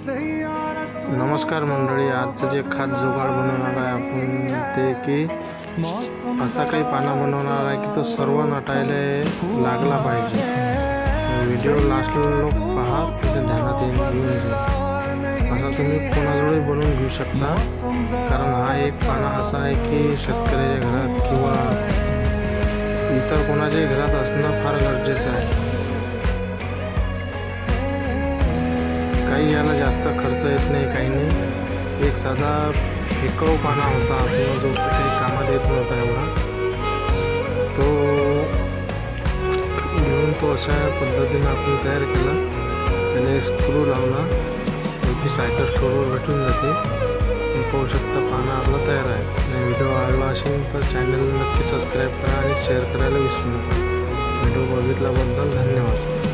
नमस्कार मंडळी, आजचं जे खास जुगाड बनवणार आहे आपण ते की असा काही पाना बनवणार आहे की तो सर्व नटायला लागला पाहिजे. व्हिडिओ लास्टला लोक पहा, तुमच्या ध्यानात येऊन जाईल. असा तुम्ही कोणाजवळही बनवून घेऊ शकता, कारण हा एक पाना असा आहे की शेतकऱ्याच्या घरात किंवा इतर कोणाच्याही घरात असणं फार गरजेचं आहे. काही याला जास्त खर्च येत नाही, काही नाही. एक साधा फेकाऊ पाना होता आपला, जो काही कामात येत नव्हता एवढा, तो घेऊन तो अशा पद्धतीनं आपण तयार केला. त्याला एक स्क्रू लावला, त्याची सायकल स्टोरवर भेटून जाते. तुम्ही पाहू शकता पाना आपला तयार आहे. आणि व्हिडिओ आवडला असेल तर चॅनल नक्की सबस्क्राईब करा आणि शेअर करायला विसरू नका. व्हिडिओ बघितल्याबद्दल धन्यवाद.